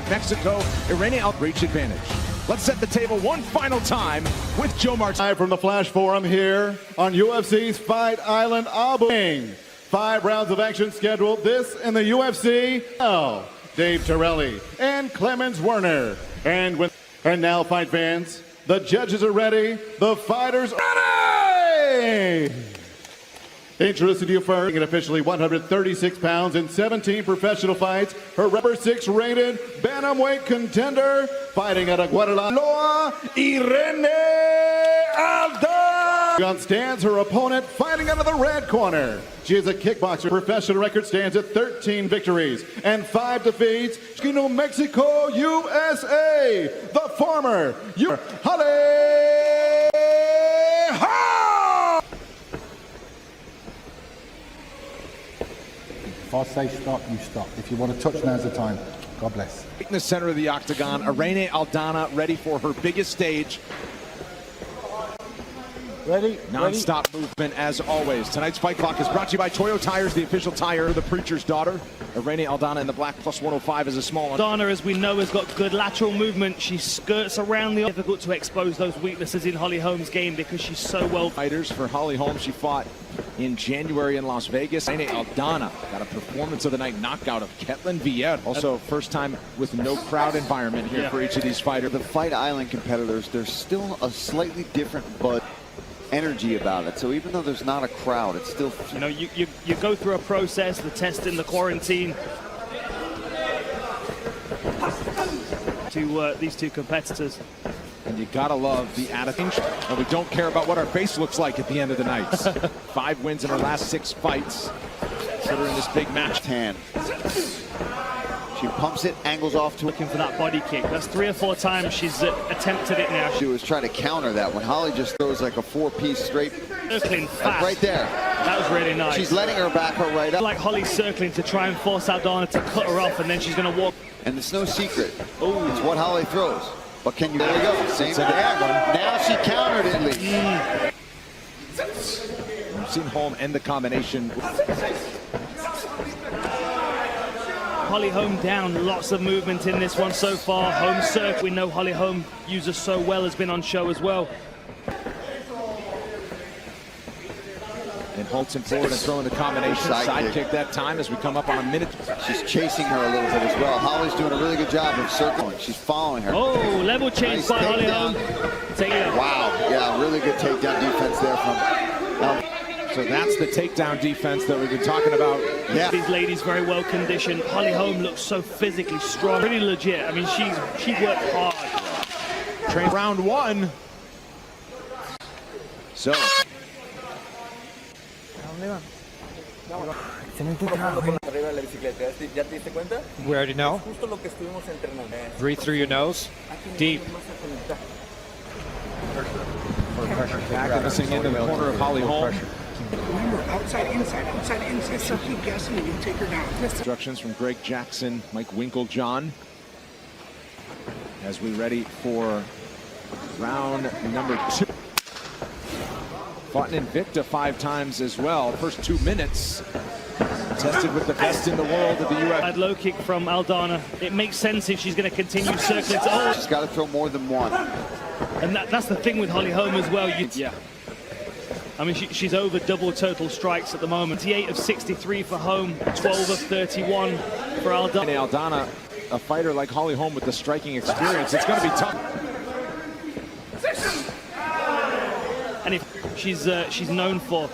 Mexico, Irene reach advantage. Let's set the table one final time with Joe Martin. Live from the Flash Forum here on UFC's Fight Island, Abu. 5 rounds of action scheduled. This in the UFC. Dave Torelli and Clemens Werner. And now, fight fans, the judges are ready. The fighters are ready. Introducing you first, at officially 136 pounds in 17 professional fights, her number 6 rated bantamweight contender, fighting out of Guadalajara, Irene Aldana. Stands her opponent, fighting out of the red corner. She is a kickboxer. Professional record stands at 13 victories and 5 defeats. New Mexico, USA, the former Holly. If I say stop, you stop. If you want to touch, now's the time. God bless. In the center of the octagon, Irene Aldana ready for her biggest stage. Ready? Non-stop movement as always. Tonight's Fight Clock is brought to you by Toyo Tires, the official tire of the Preacher's Daughter. Irene Aldana in the black plus 105 is a small one. Aldana, as we know, has got good lateral movement. She skirts around the... Difficult to expose those weaknesses in Holly Holm's game because she's so well... Fighters for Holly Holm. She fought in January in Las Vegas. Irene Aldana got a performance of the night knockout of Ketlin Vieira. Also, first time with no crowd environment here for each of these fighters. The Fight Island competitors, there's still a slightly different energy about it. So even though there's not a crowd, it's still... You know, you go through a process, the testing, the quarantine. To these two competitors. And you gotta love the attitude. And we don't care about what our face looks like at the end of the night. 5 wins in her last 6 fights. Considering this big match. 10. She pumps it, angles off to looking for that body kick. That's 3 or 4 times she's attempted it now. She was trying to counter that when Holly just throws like a 4-piece straight. Circling fast. Right there. That was really nice. She's letting her back her right up. Like Holly's circling to try and force Aldana to cut her off, and then she's going to walk. And it's no secret. Oh, it's what Holly throws. But can you? There we go. Same thing. Now she countered it. We've seen Holm end the combination. Holly Holm down, lots of movement in this one so far. Home circle, we know Holly Holm uses so well, has been on show as well. And Holtzman forward and throwing the combination. Side kick that time as we come up on a minute. She's chasing her a little bit as well. Holly's doing a really good job of circling. She's following her. Oh, level change nice by Holly Holm. Wow, yeah, really good takedown defense there from So that's the takedown defense that we've been talking about. Yeah. These ladies very well conditioned. Holly Holm looks so physically strong. Pretty legit. I mean, she worked hard. Train round 1. So. We already know. Breathe through your nose. Deep. Back missing into the corner of Holly Holm. Remember, outside, inside, so keep guessing and you take her down. Instructions from Greg Jackson, Mike Winklejohn, as we ready for round number 2. Fought in Invicta 5 times as well. First 2 minutes, tested with the best in the world of the UFC. Low kick from Aldana. It makes sense if she's going to continue circling. Oh. She's got to throw more than one. And that's the thing with Holly Holm as well. Yeah. I mean, she's over double total strikes at the moment. 28 of 63 for Holm, 12 of 31 for Aldana. Aldana, a fighter like Holly Holm with the striking experience, it's going to be tough. And if she's known for.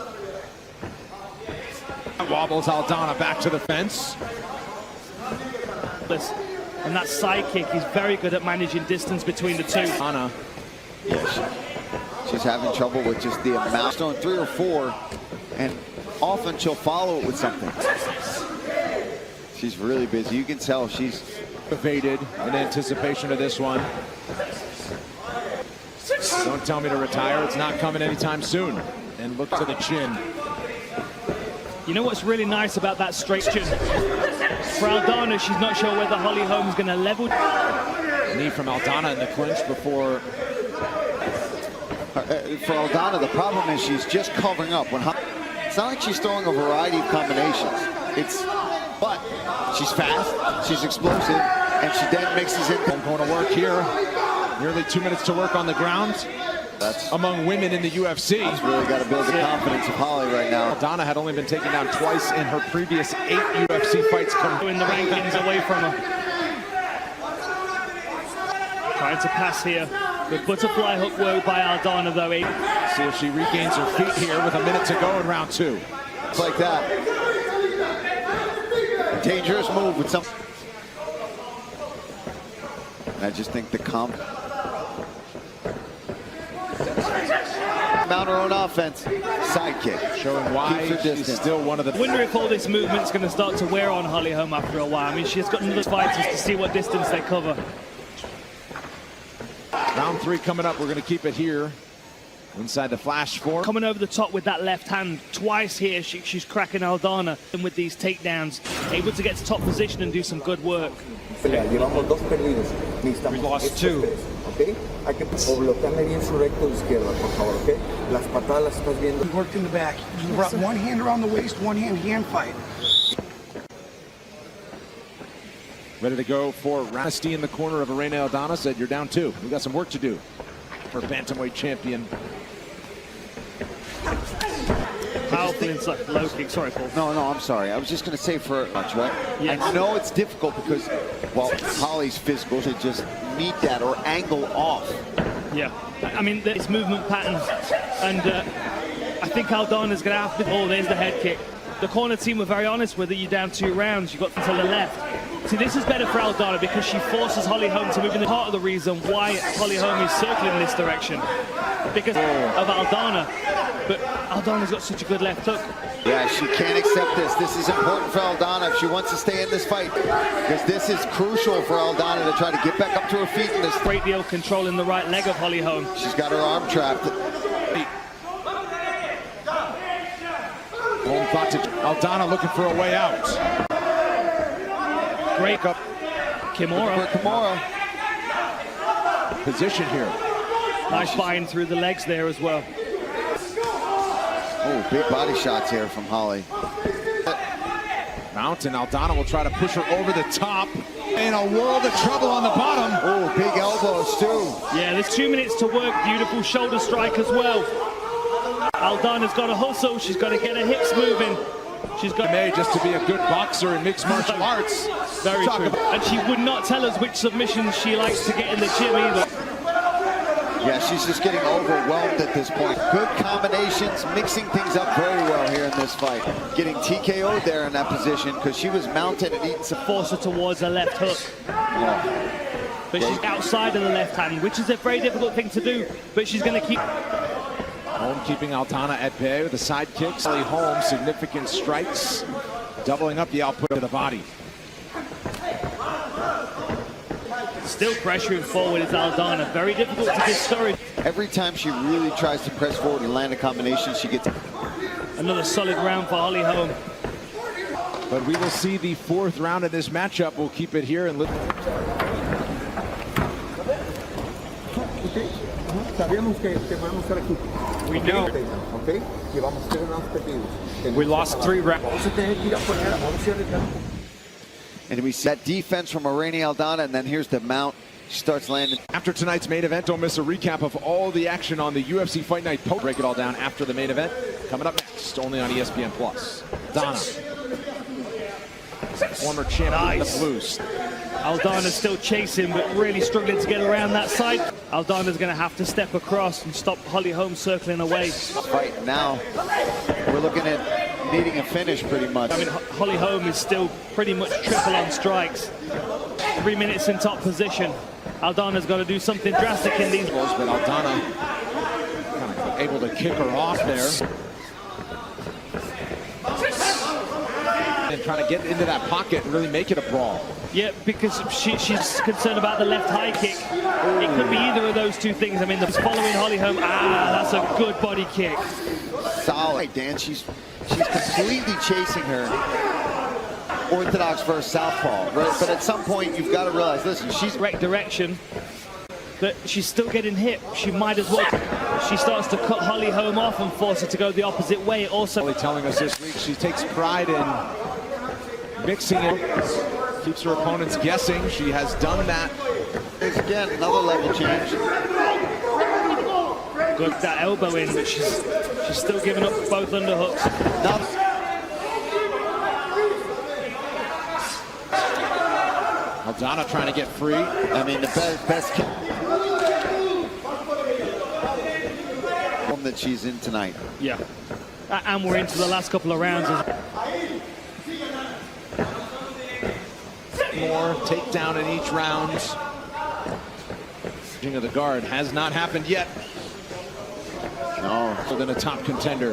Wobbles Aldana back to the fence. And that side kick is very good at managing distance between the two. Anna. Yeah, she's having trouble with just the amount. Throwing 3 or 4, and often she'll follow it with something. She's really busy. You can tell she's evaded in anticipation of this one. Don't tell me to retire. It's not coming anytime soon. And look to the chin. You know what's really nice about that straight chin? For Aldana, she's not sure whether Holly Holm's going to level. Knee from Aldana in the clinch before. For Aldana, the problem is she's just covering up. It's not like she's throwing a variety of combinations. But she's fast, she's explosive, and she then mixes in. Going to work here. Nearly 2 minutes to work on the ground. That's among women in the UFC. That's really got to build the confidence of Holly right now. Aldana had only been taken down twice in her previous 8 UFC fights. In the rankings away from her. Trying to pass here. The butterfly hook work by Aldana though. See if she regains her feet here with a minute to go in round 2. It's like that. A dangerous move with some. I just think the mount her own offense. Sidekick. Showing why she's still one of the. I wonder if all this movement's going to start to wear on Holly Holm after a while. I mean, she's got another fighters to see what distance they cover. Round 3 coming up. We're going to keep it here inside the flash 4. Coming over the top with that left hand twice here. She's cracking Aldana and with these takedowns, able to get to top position and do some good work. We lost 2. Okay? Hay que bloquearle bien su recto de izquierda, por favor, okay? Las patadas las estás viendo. You worked in the back. You brought one hand around the waist, one hand fight. Ready to go for Rasty in the corner of Moreno. Aldana said, "You're down 2. We got some work to do." For bantamweight champion. Powerful inside low kick. Sorry, Paul. No, I'm sorry. I was just going to say for much, right? Yes. I know it's difficult because, well, Holly's physical to just meet that or angle off. Yeah, I mean, it's movement patterns, and I think Aldana's going to have to. Oh, there's the head kick. The corner team were very honest with it. You're down 2 rounds. You got to the left. See, this is better for Aldana because she forces Holly Holm to move in. Part of the reason why Holly Holm is circling this direction because of Aldana. But Aldana's got such a good left hook. Yeah, she can't accept this. This is important for Aldana if she wants to stay in this fight. Because this is crucial for Aldana to try to get back up to her feet in this. Great deal of control in the right leg of Holly Holm. She's got her arm trapped. Holm thought to Aldana looking for a way out. Great up. Kimura. Position here. Nice bind through the legs there as well. Oh, big body shots here from Holly. Mountain. Aldana will try to push her over the top. In a world of trouble on the bottom. Oh, big elbows too. Yeah, there's 2 minutes to work. Beautiful shoulder strike as well. Aldana's got to hustle. She's got to get her hips moving. She's got just to be a good boxer in mixed martial arts. Very true. And she would not tell us which submissions she likes to get in the gym either. Yeah, she's just getting overwhelmed at this point. Good combinations, mixing things up very well here in this fight. Getting TKO'd there in that position because she was mounted and eating some. Force her towards her left hook. Yeah. But she's outside of the left hand, which is a very difficult thing to do. But she's going to keep. Holm keeping Aldana at bay with the side kicks. Holm, significant strikes, doubling up the output of the body. Still pressuring forward is Aldana. Very difficult to discourage. Every time she really tries to press forward and land a combination, she gets. Another solid round for Holly Holm. But we will see the 4th round of this matchup. We'll keep it here and look. We know. We lost 3 rounds. And we see that defense from Moreno Aldana, and then here's the mount. She starts landing. After tonight's main event, don't miss a recap of all the action on the UFC Fight Night post. Break it all down after the main event. Coming up next, only on ESPN+. Aldana, former champion of the Blues. Aldana's still chasing, but really struggling to get around that side. Aldana's going to have to step across and stop Holly Holm circling away. Fight now. We're looking at needing a finish pretty much. I mean, Holly Holm is still pretty much triple on strikes. 3 minutes in top position. Aldana's got to do something drastic in these. But Aldana kind of able to kick her off there. And trying to get into that pocket and really make it a brawl. Yeah, because she's concerned about the left high kick. It could be either of those 2 things. I mean, following Holly Holm. That's a good body kick. Solid, Dan. She's completely chasing her. Orthodox versus southpaw, right? But at some point, you've got to realize, listen, she's correct direction, but she's still getting hit. She might as well. She starts to cut Holly Holm off and force her to go the opposite way. Also, telling us this week she takes pride in mixing it. Keeps her opponents guessing. She has done that. There's again another level change. Good, that elbow in, but she's still giving up both underhooks. Aldana trying to get free. I mean, the best kick that she's in tonight. Yeah. And we're into the last couple of rounds. More takedown in each round. Of the guard has not happened yet. No. Than a top contender.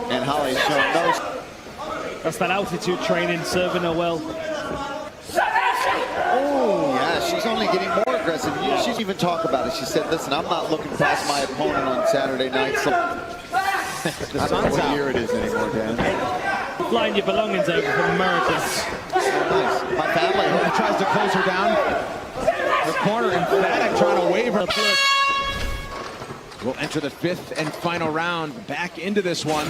And Holly's shown no. That's that altitude training serving her well. Oh, yeah, she's only getting more aggressive. She's even talked about it. She said, listen, I'm not looking past my opponent on Saturday night. So I don't know what year it is anymore, Dan. Flying your belongings over from America. Nice. My family tries to close her down. The corner emphatic, trying to wave her. We'll enter the 5th and final round. Back into this one.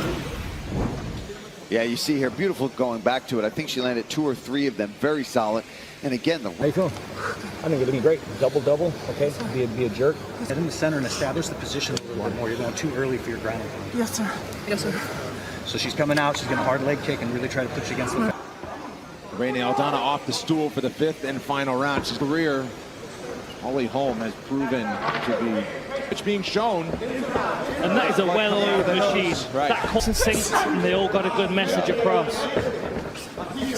Yeah, you see here, beautiful going back to it. I think she landed 2 or 3 of them, very solid. And again, How you feeling? I think it'll be great. Double, okay? Be a jerk. Get in the center and establish the position a lot more. You're going too early for your ground. Yes, sir. Yes, sir. So she's coming out. She's going to hard leg kick and really try to push you against the Moreno Aldana off the stool for the 5th and final round. She's career. Holm has proven to be. It's being shown. And that is a well-oiled machine. Right. That syncs, and they all got a good message across.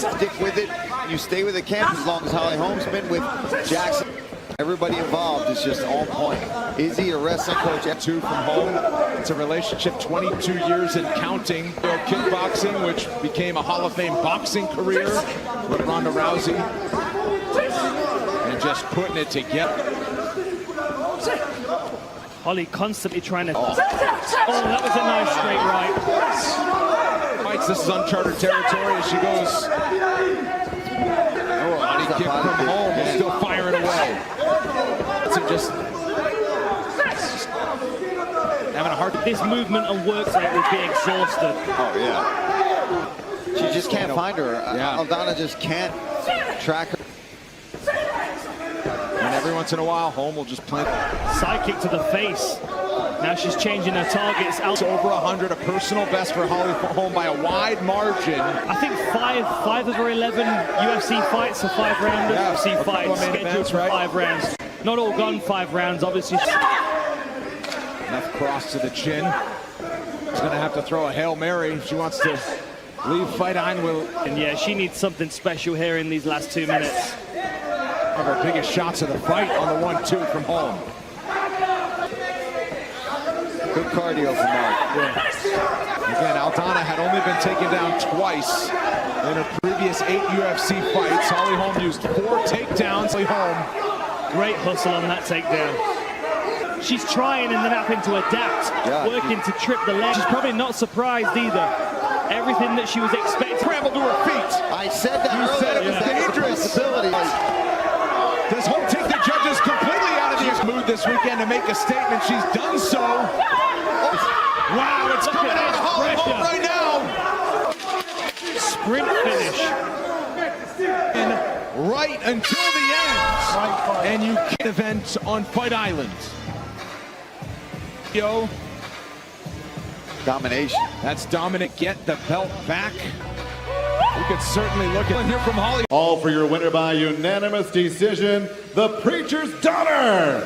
stick with it. You stay with the camp as long as Holm's been with Jackson. Everybody involved is just on point. Izzy, a wrestling coach, two from Holm. It's a relationship 22 years and counting. Kickboxing, which became a Hall of Fame boxing career with Ronda Rousey. And just putting it together. Holly constantly trying to... Oh, that was a nice straight right. Fights, this is uncharted territory as she goes. Oh, body kick from Holm, is still firing away. So just having a hard... This movement and work rate would be exhausted. Oh, yeah. She just can't find her. Yeah. Aldana just can't track her. And every once in a while, Holm will just plant. Side kick to the face. Now she's changing her targets out. Over 100, a personal best for Holm by a wide margin. I think five of her 11 UFC fights are 5-rounders. Yeah, UFC fights scheduled for 5 rounds. Not all gone 5 rounds, obviously. Left cross to the chin. She's going to have to throw a Hail Mary if she wants to leave Fight Island. And yeah, she needs something special here in these last 2 minutes. One of her biggest shots of the fight on the 1-2 from Holm. Good cardio from Mark. Yeah. Again, Aldana had only been taken down twice in her previous 8 UFC fights. Holm used 4 takedowns. Holm. Great hustle on that takedown. She's trying and then having to adapt, working to trip the leg. She's probably not surprised either. Everything that she was expecting. Scrambled to her feet. I said that earlier. Said it was dangerous. Does Holm take the judges completely out of the mood this weekend to make a statement? She's done so. Wow, it's coming out of Holm right now. Sprint finish. And right until the end. And you can event on Fight Island. Domination. That's Dominic. Get the belt back. We could certainly look at here from Holly. All for your winner by unanimous decision, the Preacher's Daughter,